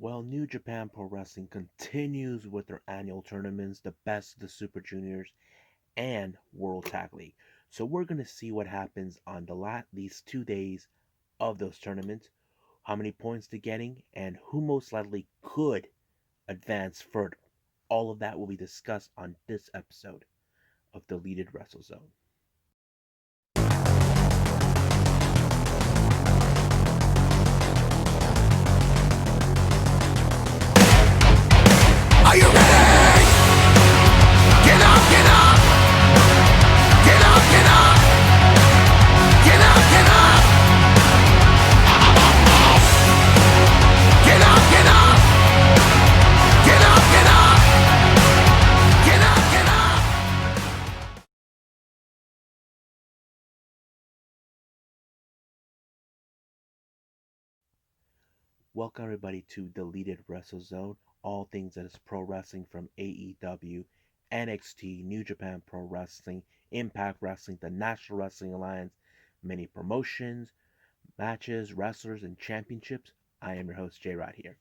Well, New Japan Pro Wrestling continues with their annual tournaments, the Best of the Super Juniors and World Tag League. So we're gonna see what happens on these 2 days of those tournaments, how many points they're getting, and who most likely could advance further. All of that will be discussed on this episode of Deleted Wrestle Zone. Are you ready? Get up, get up! Get up, get up! Get up, get up! Get up, get up! Get up, get up! Get up, get up! Welcome everybody to Deleted Wrestle Zone, all things that is pro wrestling from AEW, NXT, New Japan Pro Wrestling, Impact Wrestling, the National Wrestling Alliance, many promotions, matches, wrestlers, and championships. I am your host, J Rod here.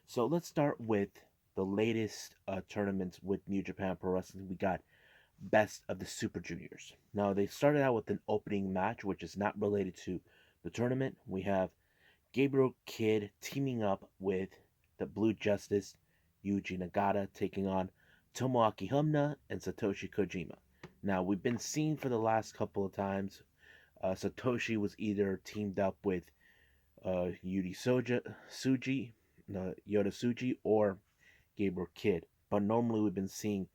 So let's start with the latest tournaments with New Japan Pro Wrestling. We got Best of the Super Juniors. Now, they started out with an opening match, which is not related to the tournament. We have Gabriel Kidd teaming up with the Blue Justice, Yuji Nagata, taking on Tomoaki Humna and Satoshi Kojima. Now, we've been seeing for the last couple of times, Satoshi was either teamed up with Yoda Suji, or Gabriel Kidd. But normally we've been seeing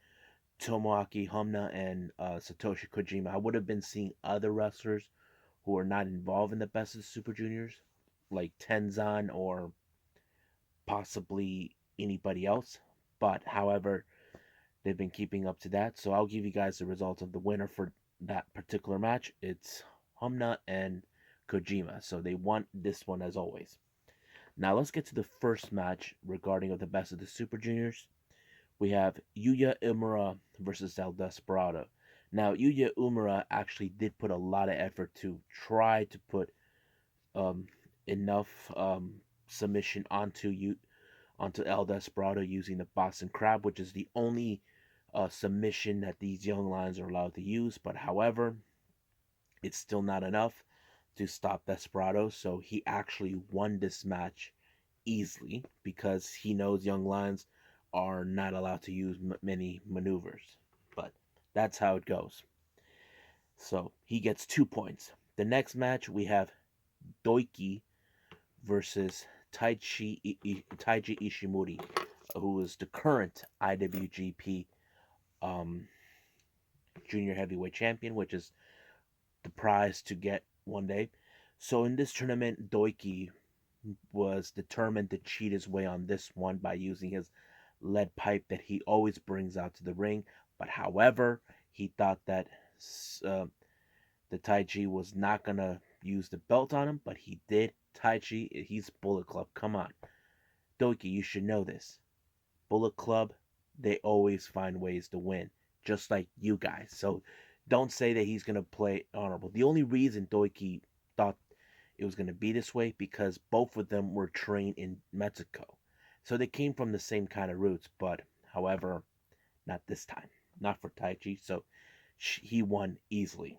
Tomoaki Humna and Satoshi Kojima. I would have been seeing other wrestlers who are not involved in the Best of the Super Juniors, like Tenzan or possibly anybody else. But however, they've been keeping up to that. So I'll give you guys the results of the winner for that particular match. It's Humna and Kojima. So they won this one as always. Now let's get to the first match regarding of the Best of the Super Juniors. We have Yuya Uemura versus El Desperado. Now Yuya Uemura actually did put a lot of effort to try to put um, enough submission onto El Desperado using the Boston Crab, which is the only submission that these young lions are allowed to use. But however, it's still not enough to stop Desperado, so he actually won this match easily because he knows young lions are not allowed to use many maneuvers. But that's how it goes. So he gets 2 points. The next match we have Doiki versus Taiji Ishimori, who is the current IWGP Junior Heavyweight Champion, which is the prize to get one day. So in this tournament, Doiki was determined to cheat his way on this one by using his lead pipe that he always brings out to the ring. But however, he thought that uh, the Taiji was not gonna use the belt on him, but he did. Taiji, he's Bullet Club. Come on, Doki, you should know this. Bullet Club, they always find ways to win, just like you guys. So don't say that he's gonna play honorable. The only reason Doiki thought it was gonna be this way because both of them were trained in Mexico, so they came from the same kind of roots. But however, not this time, not for Taichi. So he won easily,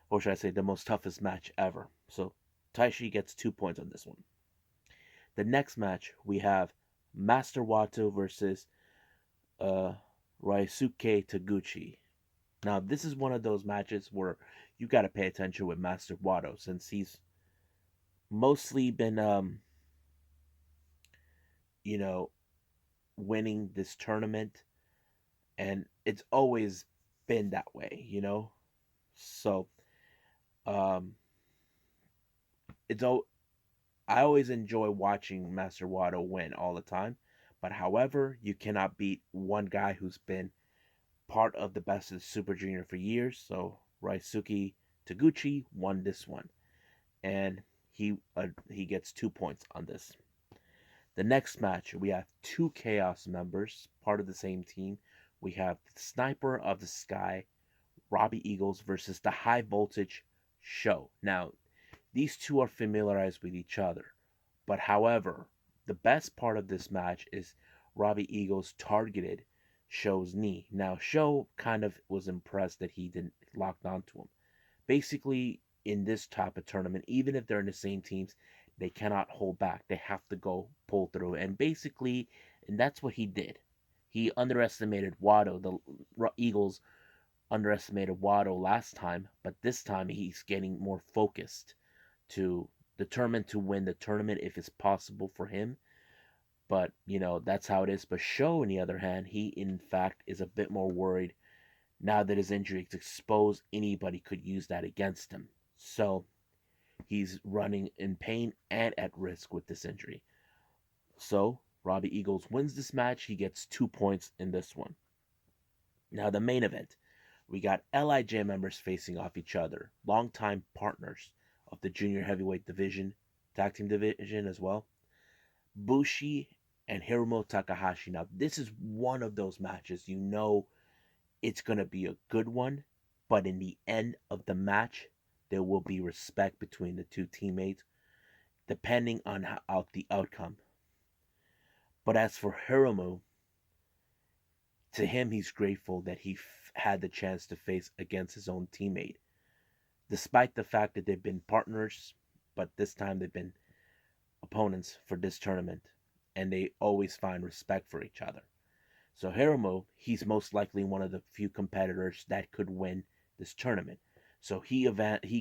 or should I say, the most toughest match ever. So Taishi gets 2 points on this one. The next match we have Master Wato versus uh, Ryosuke Taguchi. Now, this is one of those matches where you got to pay attention with Master Wato since he's mostly been, you know, winning this tournament, and it's always been that way. So, um, it's all I always enjoy watching Master Wato win all the time. But however, you cannot beat one guy who's been part of the Best of the Super Junior for years. So Raisuke Taguchi won this one, and he gets 2 points on this. The next match, we have two Chaos members, part of the same team. We have the Sniper of the Sky, Robbie Eagles versus the High Voltage Show. Now, these two are familiarized with each other, but however, the best part of this match is Robbie Eagles targeted Show's knee. Now, Show kind of was impressed that he didn't lock onto him. Basically, in this type of tournament, even if they're in the same teams, they cannot hold back. They have to go pull through. And that's what he did. He underestimated Watto. The Eagles underestimated Watto last time, but this time he's getting more focused to determined to win the tournament if it's possible for him. But, that's how it is. But Show, on the other hand, he in fact is a bit more worried now that his injury is exposed. Anybody could use that against him. So he's running in pain and at risk with this injury. So Robbie Eagles wins this match. He gets 2 points in this one. Now, the main event. We got LIJ members facing off each other, longtime partners of the junior heavyweight division, tag team division as well. Bushi and Hiromu Takahashi. Now, this is one of those matches it's going to be a good one, but in the end of the match, there will be respect between the two teammates, depending on the outcome. But as for Hiromu, to him, he's grateful that he had the chance to face against his own teammate, despite the fact that they've been partners, but this time they've been opponents for this tournament, and they always find respect for each other. So Hiromu, he's most likely one of the few competitors that could win this tournament. So he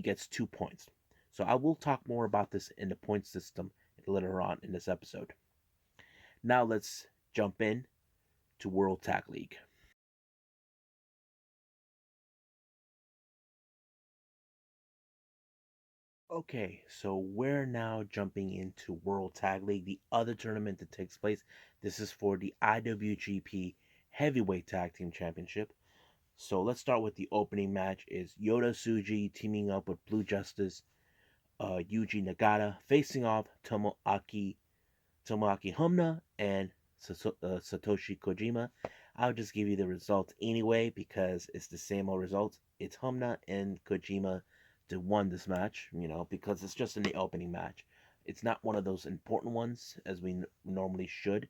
gets 2 points. So I will talk more about this in the point system later on in this episode. Now let's jump in to World Tag League. Okay, so we're now jumping into World Tag League, the other tournament that takes place. This is for the IWGP Heavyweight Tag Team Championship. So let's start with the opening match. Is Yota Tsuji teaming up with Blue Justice, Yuji Nagata facing off Tomoaki Homna and Satoshi Kojima. I'll just give you the results anyway because it's the same old results. It's Homna and Kojima to won this match, because it's just in the opening match. It's not one of those important ones as we normally should,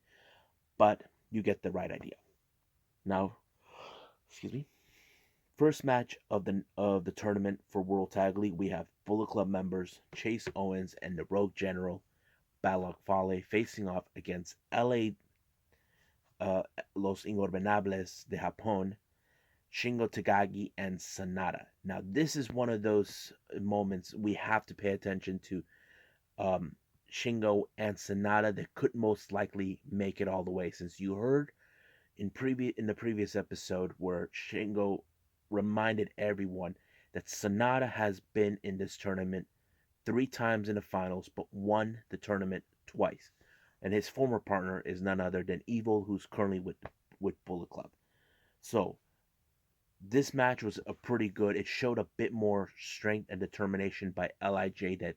but you get the right idea. Now, excuse me. First match of the tournament for World Tag League, we have Bullet Club members Chase Owens and the Rogue General Balak Fale facing off against LA Los Ingorbenables de Japón, Shingo Takagi and Sanada. Now, this is one of those moments we have to pay attention to. Shingo and Sanada that could most likely make it all the way, since you heard in the previous episode where Shingo reminded everyone that Sanada has been in this tournament 3 times in the finals, but won the tournament twice. And his former partner is none other than Evil, who's currently with Bullet Club. So this match was a pretty good. It showed a bit more strength and determination by LIJ that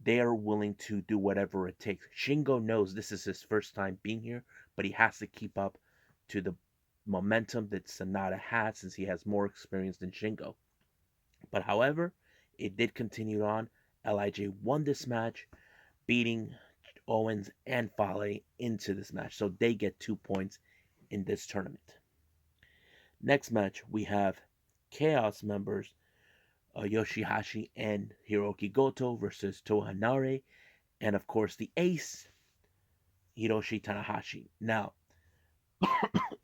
they are willing to do whatever it takes. Shingo knows this is his first time being here, but he has to keep up to the momentum that Sanada has since he has more experience than Shingo. But however, it did continue on. LIJ won this match, beating Owens and Fale into this match. So they get 2 points in this tournament. Next match, we have Chaos members Yoshihashi and Hiroki Goto versus Toa Henare, and of course the ace, Hiroshi Tanahashi. Now,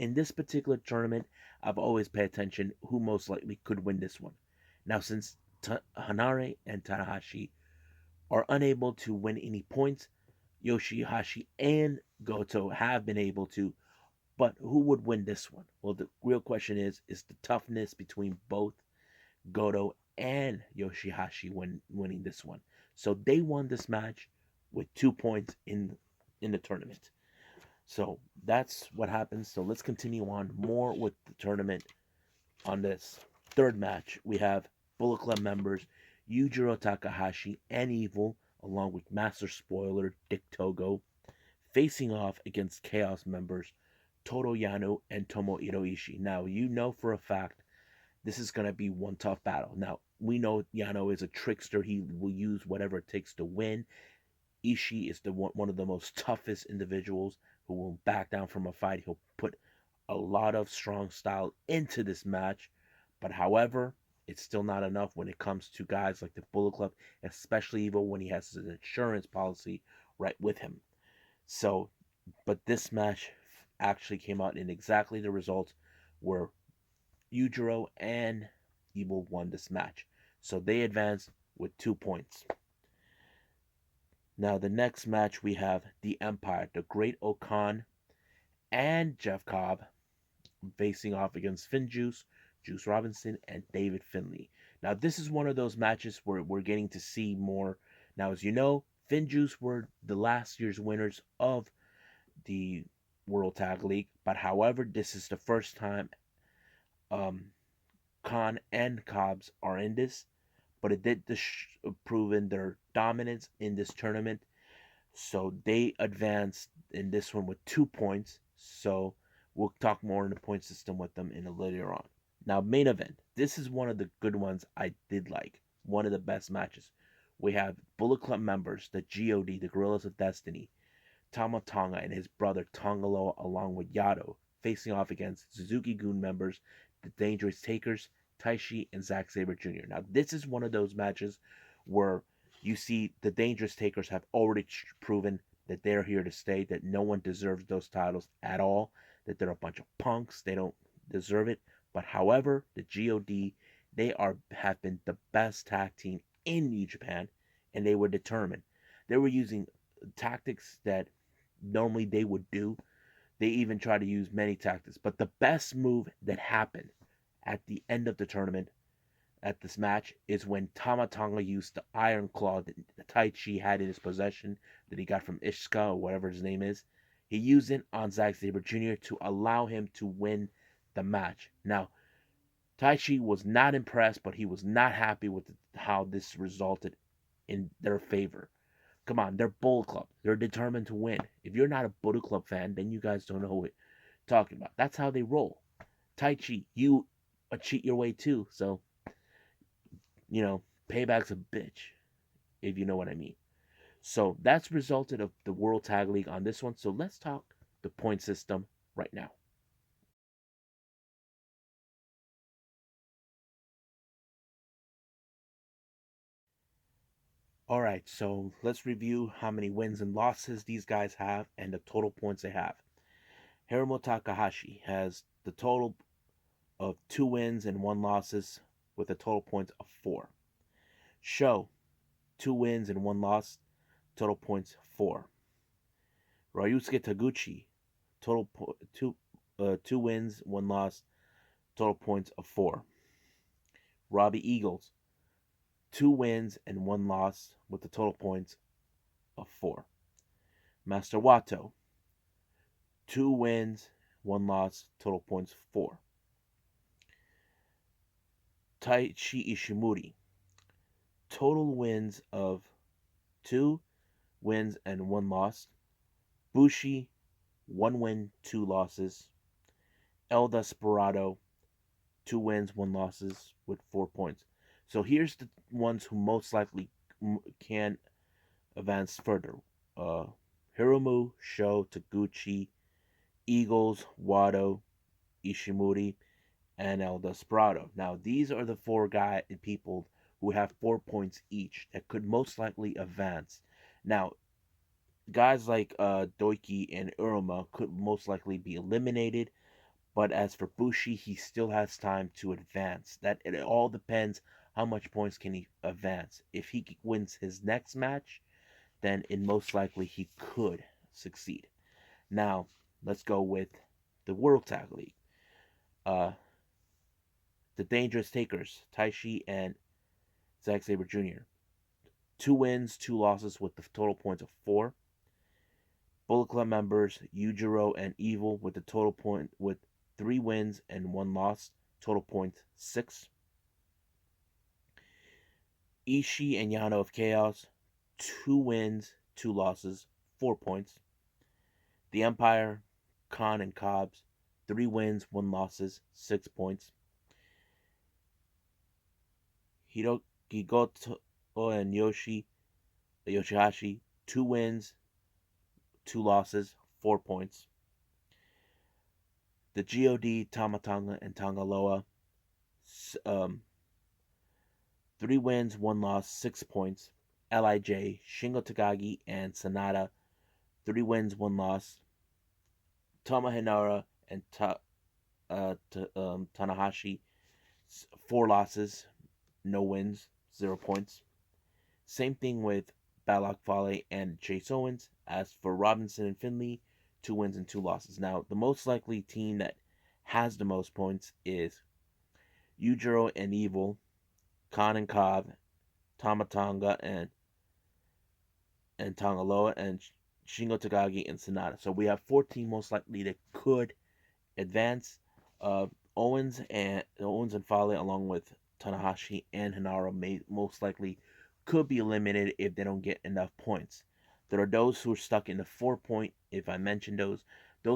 in this particular tournament, I've always paid attention who most likely could win this one. Now, since Henare and Tanahashi are unable to win any points, Yoshihashi and Goto have been able to. But who would win this one? Well, the real question is the toughness between both Goto and Yoshihashi winning this one. So they won this match with 2 points in the tournament. So that's what happens. So let's continue on more with the tournament. On this third match, we have Bullet Club members Yujiro Takahashi and Evil, along with Master Spoiler Dick Togo, facing off against Chaos members Toru Yano and Tomohiro Ishii. Now, you know for a fact this is going to be one tough battle. Now, we know Yano is a trickster. He will use whatever it takes to win. Ishii is one of the most toughest individuals who will back down from a fight. He'll put a lot of strong style into this match, but however, it's still not enough when it comes to guys like the Bullet Club, especially Evil when he has his insurance policy right with him. So, but this match actually came out in exactly the result where Yujiro and Evil won this match. So they advanced with 2 points. Now, the next match we have the Empire, the Great Okan, and Jeff Cobb facing off against Finn Juice, Juice Robinson, and David Finlay. Now, this is one of those matches where we're getting to see more. Now, as you know, Finn Juice were the last year's winners of the World Tag League, but however, this is the first time um, Khan and Cobbs are in this, but it did proven their dominance in this tournament. So they advanced in this one with 2 points. So we'll talk more in the point system with them in a later on. Now, main event. This is one of the good ones I did like. One of the best matches. We have Bullet Club members, the GOD, the Gorillas of Destiny, Tama Tonga and his brother Tongalo, along with Yado, facing off against Suzuki-gun members, the Dangerous Takers, Taishi, and Zack Sabre Jr. Now, this is one of those matches where you see the Dangerous Takers have already proven that they're here to stay, that no one deserves those titles at all, that they're a bunch of punks, they don't deserve it. But however, the GOD, have been the best tag team in New Japan, and they were determined. They were using tactics that normally they would do. They even try to use many tactics. But the best move that happened at the end of the tournament at this match is when Tama Tonga used the Iron Claw that Taichi had in his possession that he got from Ishika or whatever his name is. He used it on Zack Sabre Jr. to allow him to win the match. Now, Taichi was not impressed, but he was not happy with how this resulted in their favor. Come on, they're Bullet Club. They're determined to win. If you're not a Bullet Club fan, then you guys don't know what we're talking about. That's how they roll. Tai Chi, you cheat your way too. So, payback's a bitch, if you know what I mean. So that's resulted of the World Tag League on this one. So let's talk the point system right now. All right, so let's review how many wins and losses these guys have and the total points they have. Hiromu Takahashi has the total of 2 wins and 1 losses with a total points of 4. Sho, 2 wins and 1 loss, total points 4. Ryusuke Taguchi, total 2 wins, 1 loss, total points of 4. Robbie Eagles, 2 wins and 1 loss with a total points of 4. Master Wato, 2 wins, 1 loss, total points 4. Taichi Ishimori, total wins of 2 wins and 1 loss. Bushi, 1 win, 2 losses. El Desperado, 2 wins, 1 losses with 4 points. So here's the ones who most likely can advance further. Hiromu, Sho, Taguchi, Eagles, Wado, Ishimori, and El Desperado. Now these are the 4 people who have 4 points each that could most likely advance. Now guys like Doiki and Uruma could most likely be eliminated, but as for Bushi, he still has time to advance. That it all depends how much points can he advance. If he wins his next match, then it most likely he could succeed. Now, let's go with the World Tag League. Uh, the Dangerous Takers, Taishi and Zack Sabre Jr. 2 wins, 2 losses with the total points of 4. Bullet Club members Yujiro and Evil with the total point with 3 wins and 1 loss, total points 6. Ishii and Yano of Chaos, 2 wins, 2 losses, 4 points. The Empire, Khan and Cobbs, 3 wins, 1 losses, 6 points. Hiroki Goto and Yoshihashi, 2 wins, 2 losses, 4 points. The God, Tamatonga, and Tangaloa, 3 wins, 1 loss, 6 points. Lij, Shingo Takagi, and Sanada, 3 wins, 1 loss. Tomohinaura and Tanahashi, 4 losses, no wins, 0 points. Same thing with Balak Fale and Chase Owens. As for Robinson and Finley, 2 wins and 2 losses. Now, the most likely team that has the most points is Yujiro and Evil, Khan and Cobb, Tamatonga and Tangaloa, and Shingo Takagi and Sonata. So we have 14 most likely that could advance. Uh, Owens and Fale, along with Tanahashi and Hinaro, may most likely could be eliminated if they don't get enough points. There are those who are stuck in the 4 point. If I mention those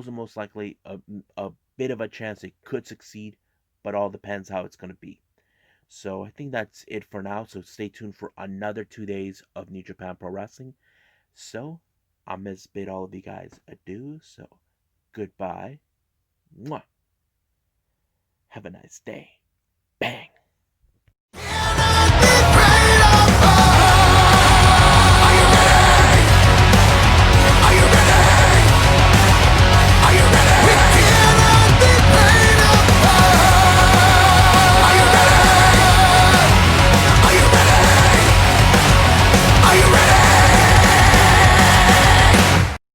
are most likely a bit of a chance they could succeed, but all depends how it's going to be. So I think that's it for now. So stay tuned for another 2 days of New Japan Pro Wrestling. So I'm gonna bid all of you guys adieu. So goodbye. Mwah. Have a nice day.